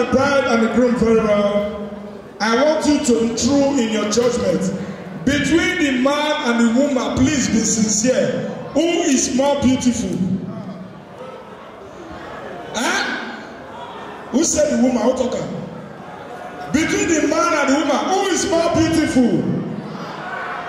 the bride and the groom very well. I want you to be true in your judgment. Between the man and the woman, please be sincere. who is more beautiful? Who said the woman? Who talk her? Between the man and the woman, who is more beautiful?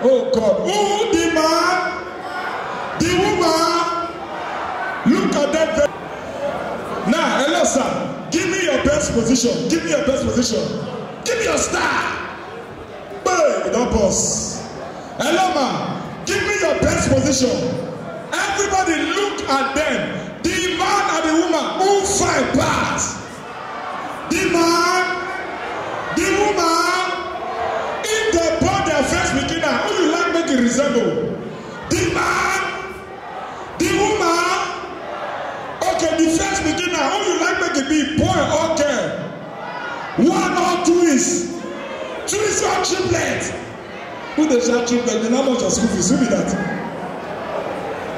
Oh God. Who? The man? The woman? Look at that. Now, hello sir. Give me your best position. Give me your best position. Give me your star. Hey, don't pause. Hello ma. Give me your best position. Everybody look at them. The man and the woman who fight pass. The man, the woman, if they put their face beginner, who you like make it resemble? The man, the woman, okay, the first beginner, who you like make it be boy or girl? One or twins? Twins or triplets? Who they shall triplet? The number of school fees, who be that?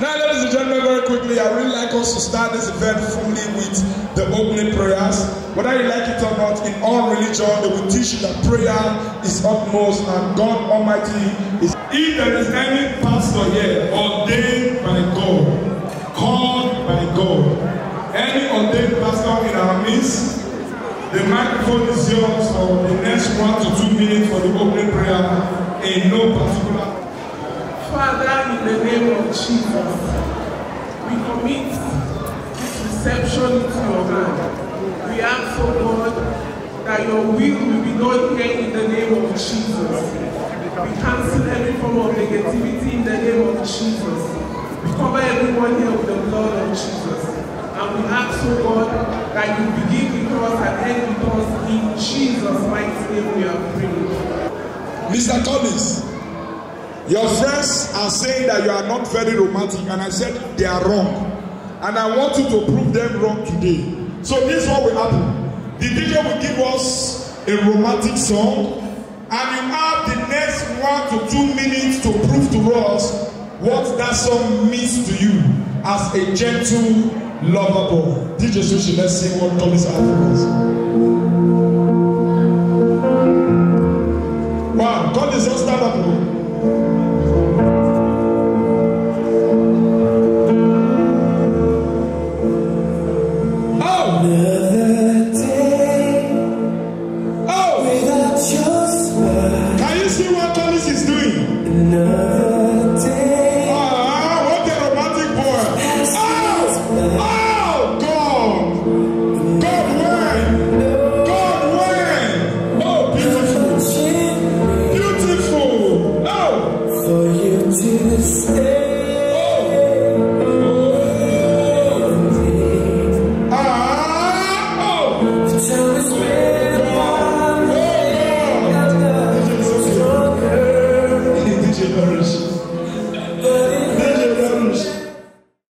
Now, ladies and gentlemen, very quickly, I really like us to start this event fully with the opening prayers. Whether you like it or not, in all religion, they will teach you that prayer is utmost and God Almighty is. If there is any pastor here ordained by God, called by God, any ordained pastor in our midst, the microphone is yours for the next 1 to 2 minutes for the opening prayer in no particular. Father, in the name of Jesus, we commit this reception into your hand. We ask, oh God, that your will be done here in the name of Jesus. We cancel every form of negativity in the name of Jesus. We cover everyone here with the blood of Jesus. And we ask, oh God, that you begin with us and end with us. In Jesus' mighty name we are praying. Mr. Collins, your friends are saying that you are not very romantic, and I said they are wrong. And I want you to prove them wrong today. So this is what will happen. The DJ will give us a romantic song, and you have the next 1 to 2 minutes to prove to us what that song means to you as a gentle lover boy. DJ Sushi, let's see what Collins has for us. Wow, Collins, just stand up. No.